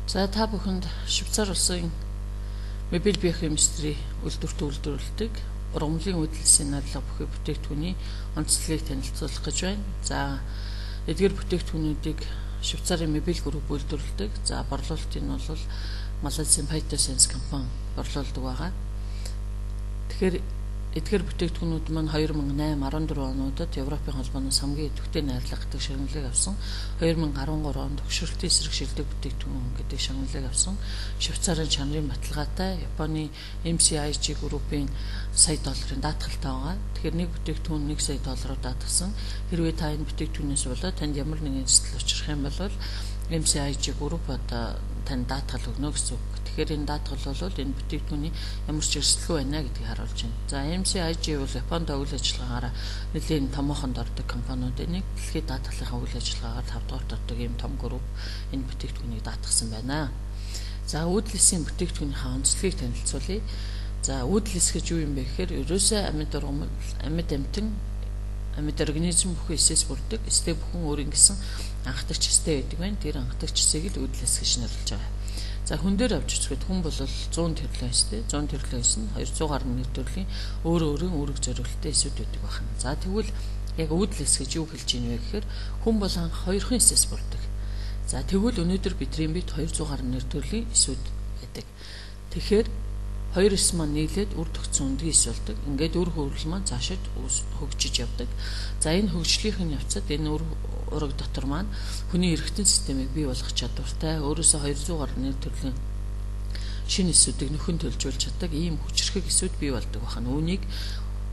За та бүхэнд Швейцар улсын мобиль биохимистри үйлдвэрлэдэг ургамлын үйлдвэрлэлийн надлага бүхий бүтээгдэхүүний онцлогийг танилцуулах гэж байна. За эдгээр бүтээгдэхүүнүүдийг Швейцарын мобиль групп үйлдвэрлэдэг. За борлуулалтын нь бол Малайзийн Phytoscience компани борлуулдаг байгаа. Тэгэхээр эдгээр бүтээгдэхүүнүүд маань 2008-14 онуудад Европын холбооноос хамгийн идэвхтэй найрлага гэдэг шагналыг авсан. 2013 онд төгшрөлтийн эсрэг шилдэг бүтээгдэхүүн гэдэг шагналыг авсан. Швейцарын чанарын баталгаатай Японы MCIG группийн сая долларын даатгалтай байгаа. Тэгэхээр нэг бүтээгдэхүүн 1 сая доллараар даатгсан. Хэрвээ та энэ бүтээгдэхүүнээс болоод танд ямар нэгэн эсэл учрах юм бол MCIG групп одоо танд даатгал өгнө гэсэн үг. Тэгэхээр энэ даатгал бол энэ бүтээгдэхүүний ямар ч эрсдэлгүй байна гэдгийг харуулж байна. За MCIG бол Японд үйл ажиллагаараа нэлийн томоохонд ордог компаниудын нэг. Дэлхийд даатгалынхаа үйл ажиллагаагаар 5 дугаарт ордог ийм том групп энэ бүтээгдэхүүнийг даатгсан байна. За уудлын бүтээгдэхүүнийхээ онцлогийг танилцуулъя. За уудлис гэж юу юм бэ гэхээр ерөөсөө амьд ургамал, амьд амтан, амьд организм бүхэн эсээс бүрддэг. Эстэй бүхэн өөрийн гэсэн анхдагч эстэй байдаг байна. Тэр анхдагч эсийг л уудлис гэж нэрлэж байгаа. За хүн дээр авч үзэхэд хүн бол 100 тэрлэн эстэй. 100 тэрлэн эс нь 200 гаруй нэр төрлийн өөрийн үүрэг зориулалттай эсүүд байдаг байна. За тэгвэл яг уудлис гэж юу хэлж ийн вэ гэхээр хүн бол анх 2хан эсээс бүрддэг. За тэгвэл өнөөдөр бидний бид 200 гаруй нэр төрлийн эсүүд байдаг. Тэгэхээр 2 эс маань нийлээд үр төгсөн үндгийн эс болдог. Ингээд үр хөврөл маань цаашид хөгжиж явдаг. За энэ хөгжлийнхэн явцад энэ ураг дотор маань хүний эргэтэн системийг бий болгох чадвартай, өөрөөсөө 200 гаруй нэр төрлийн шинэ эсүүдийг нөхөн төлжүүлж чаддаг ийм хүчрхэг эсүүд бий болдог байна. Үүнийг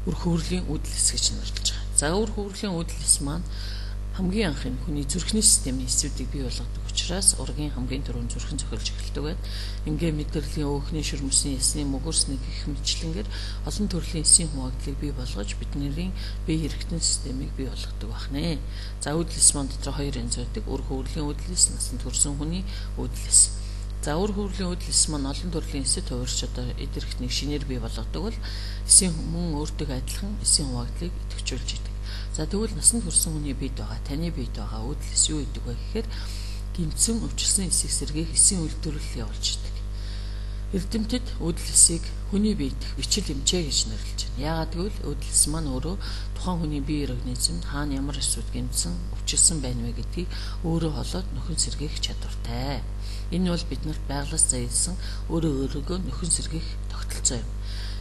үр хөврөлийн уудлис гэж нэрлэж байгаа. За үр хөврөлийн уудлис маань хамгийн анх нь хүний зүрхний системийн эсүүдийг бий болгодог учраас ургийн хамгийн түрүүнд зүрхэн зохиолж эхэлдэг байна. Ингээ мэдрэлийн өөхний шүрмсний эсний мөгөрсний гэх мэтлэнгээр олон төрлийн эсийн хуваагдlыг бий болгож бидний бие эргэтэн системийг бий болгодог байна. За уудлис маань дотор 2 янз байдаг. Үр хөврөлийн уудлис, насанд хүрсэн хүний уудлис. За үр хөврөлийн уудлис маань олон төрлийн эсэд хувирч одоо эдэрхтнийг шинээр бий болгодог бол эсийн мөн өөртөө адилхан эсийн хуваагдлыг идэвхжүүлж идэг. За тэгвэл насанд хүрсэн хүний биед байгаа, таны биед байгаа уудлис юу гэдэг вэ гэхээр гимцэн өвчлсөн эсийг сэргээх эсийн үйлдвэрлэл явуулж идэг. Эрдэмтэд уудлисыг хүний бие дэх бичил эмчээ гэж нэрлэж байна. Яагаад гэвэл уудлис маань өөрөө тухайн хүний бие организм хаана ямар асуудал гимцэн өвчлсөн байна вэ гэдгийг өөрөө олоод нөхөн сэргээх чадвартай. Энэ бол биднэрт байглаас заялсан өөрөөгөө нөхөн сэргээх тогтолцоо юм.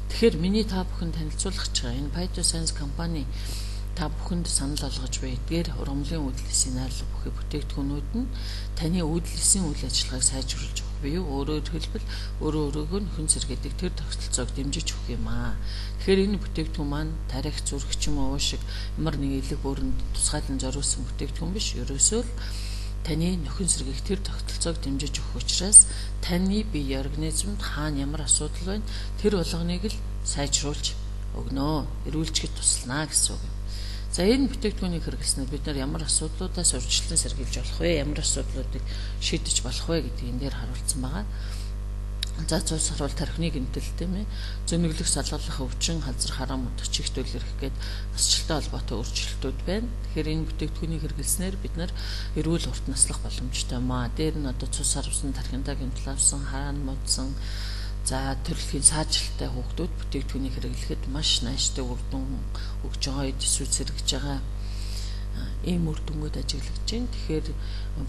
Тэгэхээр миний та бүхэнд танилцуулах гэж байгаа энэ Phytoscience компани та бүхэнд санал болгож байдгээр ургамлын уудлисийн найрлага бүхий бүтээгдэхүүнүүд нь таны уудлисийн үйл ажиллагааг сайжруулж өгөх буюу өөрөөр хэлбэл өөрөөгөө нөхөн сэргээдэг тэр тогтолцоог дэмжиж өгөх юм аа. Тэгэхээр энэ бүтээгдэхүүн маань тарих зүрх ч юм уу шиг ямар нэг элэг бүрэнд тусгайлан зориулсан бүтээгдэхүүн биш. Ерөөсөө л таны нөхөн сэргээх тэр тогтолцоог дэмжиж өгөх учраас таны бие организмд хаана ямар асуудал байна тэр болгоныг л сайжруулж өгнө. Эрүүлжихэд туслана гэсэн үг юм. За энэ бүтээгдэхүүнийг хэрэглэснээр бид нар ямар асуудлуудаас урьдчилан сэргийлж болох вэ? Ямар асуудлуудыг шийдэж болох вэ гэдгийг энэ дээр харуулсан байгаа. За цус харуул тархины гэмтэл тийм ээ. Зөниглөх салгалах өвчин, хазар харам чих төлөрөх гээд насжилттай холбоотой өөрчлөлтүүд байна. Тэгэхээр энэ бүтээгдэхүүнийг хэрэглэснээр бид нар эрүүл урт наслах боломжтой маа. Дээр нь одоо цус харуулсан тархиндаа гэмтэл авсан, хараан модсон за төрөлхийн саажилттай хүүхдүүд бүтээгдэхүүнийг хэрэглэхэд маш нааштай үр дүн өгж байгаа, эдсүүд сэргэж байгаа ийм үр дүнгууд ажиглагдж байна. Тэгэхээр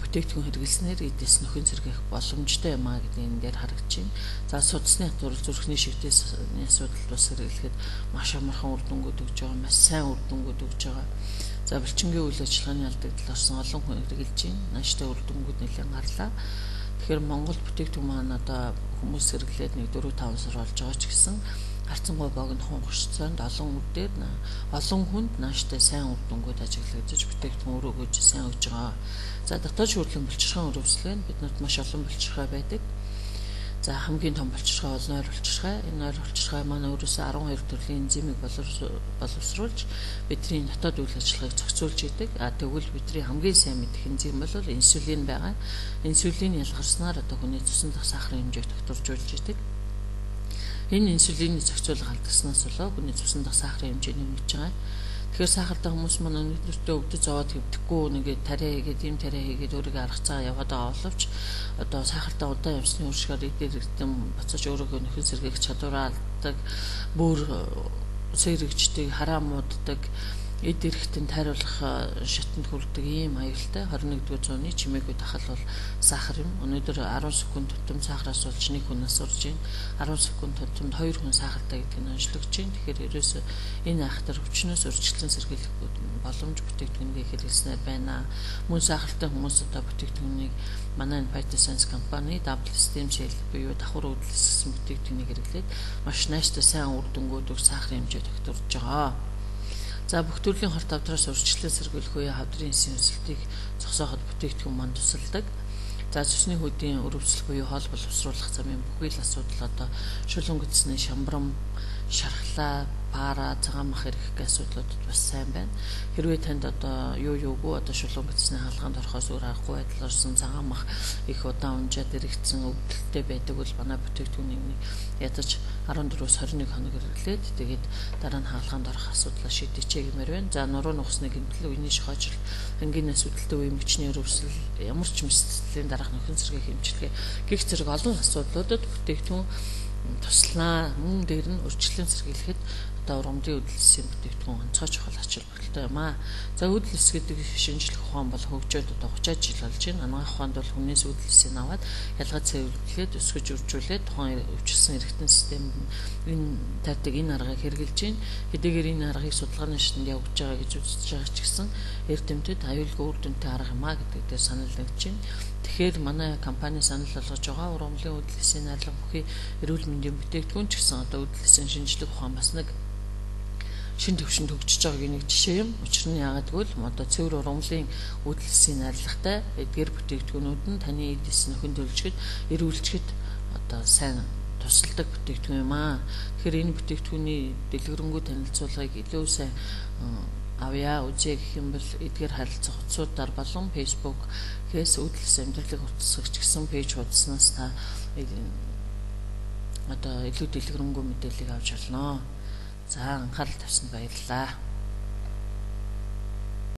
бүтээгдэхүүн хэрэглэснээр эдээс нөхөн сэргээх боломжтой юм а гэдэг энэ дээр харагдаж байна. За судасны хатвар зүрхний шигтээсний асуудал бас хэрэглэхэд маш амархан үр дүнгууд өгж байгаа, маш сайн үр дүнгууд өгж байгаа. За булчингийн үйл ажиллагааны алдагдлаар орсон олон хүн хэрэглэж байна. Нааштай үр дүнгууд нэлээд гарлаа. Тэгэхээр Монгол бүтээгдэхүүн маань одоо хүмүүс хэрэглээд нэг 4-5 сар болж байгаа ч гэсэн харцангуй богинохон гүшцээнд олон үдээр олон хүнд нааштай сайн үр дүнгууд ажиглагдаж бүтээгдэхүүн өрөөгөөж сайн өгж байгаа. За дотоод шүүрлэн булчирхайн өрөвслөө биднэрт маш олон булчирхай байдаг. За хамгийн том булчирхай бол нойр булчирхай. Энэ нойр булчирхай маань өөрөөсөө 12 төрлийн энзимийг боловсруулж бидний дотоод үйл ажиллагааг зохицуулж идэг. Тэгвэл бидний хамгийн сайн мэдэх энзим бол инсулин байгаа. Инсулин ялгарснаар одоо хүний цусан дах сахарын хэмжээг докторжуулж идэг. Энэ инсулины зохицуулга алдагснаас болоо хүний цусан дах сахарын хэмжээ нэмэгдэж байгаа. Тэгэхээр сахартай хүмүүс маань өнөөдөртөө өвдөж зовоод хэвдэхгүй нэгээ тариа хийгээд ийм тариа хийгээд өөрийгөө арга цаа яваад байгаа боловч одоо сахартай удаан явсны уршгаар идээр эрдэм буцаж өөрийгөө нөхөн сэргээх чадвараадаг бүр сэрэгждэг хараа мууддаг эд эрэхтэнд тайруулах шатанд хүрдэг ийм аюултай 21-р зууны чимээгүй тахал бол сахар юм. Өнөөдөр 10 секунд тутам сахараас болж нэг хүн асуурж байна. 10 секунд тутамд 2 хүн сахартай гэдэг нь онцлогдож байна. Тэгэхээр ерөөсөө энэ айхтар өвчнөөс урьдчилан сэргийлэх боломж бүтээгдэхүүнийг хэрэглэснээр байна. Мөн сахартай хүмүүс одоо бүтээгдэхүүнийг манай Phytoscience компани Double-Stem Cell буюу давхар өвдлөс гэсэн бүтээгдэхүүнийг хэрэглээд маш нааштай сайн үр дүнгууд өгөх сахарын хэмжээ тогтворж байгаа. За бүх төрлийн хорт авдраас урьдчилан сэргийлэх үе хавдрын эсийн өсөлтийг зогсооход бүтээгдэхүүн манд тусалдаг. За цусны хөдийн өрөвсөл буюу хоол боловсруулах замын бүхий л асуудал одоо шулуун гэцний шамбрам, шархлаа, пара, цагаан мах ирэх гэх асуудлуудад бас сайн байна. Хэрвээ танд одоо юугүй одоо шулуун гэцний хаалганд орохоос өөр аргагүй байдал орсон цагаан мах их удаан унжаад иргэцэн өвдөлттэй байдаг бол манай бүтээгдэхүүнийг ядаж 14-өөс 21 хоног хэрэглээд тэгээд дараа нь хаалганд орох асуудлаа шийдэчээ гэмээр байна. За нуруу нухсны гэмтэл үений шохоожл ангинаас үүдэлтэй үе мөчний өрөвсөл ямар ч мэсцлийн дараах нөхөн сэргийн хэмжлэгээ гих зэрэг олон асуудлуудад бүтээгдэхүүн туслана. Мөн дээр нь урьдчилан сэргийлэхэд одоо урамлын үдлэсийн бүтээгдэхүүн онцгой чухал ач холбогдолтой юм аа. За үдлэс гэдэг шинжлэх ухаан бол хөгжөөд одоо 30 жил болж байна. Анагаах ухаанд бол хүнээс үдлэсийг аваад ялгаж цэвэрлээд өсгөж үржүүлээд тухайн өвчсөн эргэтэн системд энэ тактик энэ аргыг хэрэгжилж байна. Хэдийгээр энэ аргыг судалгааны шатнд явуулж байгаа гэж үзэж байгаа ч гэсэн эрдэмтэд аюулгүй үр дүнтэй арга юм аа гэдэг дээр санал нэгж байна. Тэгэхээр манай компани санал болгож байгаа урамлын үдлэсийн арга бүхий эрүүл мэндийн бүтээгдэхүүн ч гэсэн одоо үдлэсийн шинжлэх ухаан бас нэг шин төвшөнд хөгжиж байгааг нэг жишээ юм. Учир нь яагаад гэвэл одоо цэвэр урамлын үдлэсийн арилгатай эдгээр бүтээгдэхүүнүүд нь таны эдис нөхөн төлжгэд эрүүлжгэд одоо сайн тусалдаг бүтээгдэхүүн юм аа. Тэгэхээр энэ бүтээгдэхүүний дэлгэрэнгүй танилцуулгыг илүү сайн авъя үзье гэх юм бол эдгээр харилцах утсуудаар болон Facebook гээс үдлэс амьдралыг утасгч гэсэн пэйж хуудаснаас та одоо илүү дэлгэрэнгүй мэдээллийг авч болно. За анхаарал тавьсанд баярлалаа.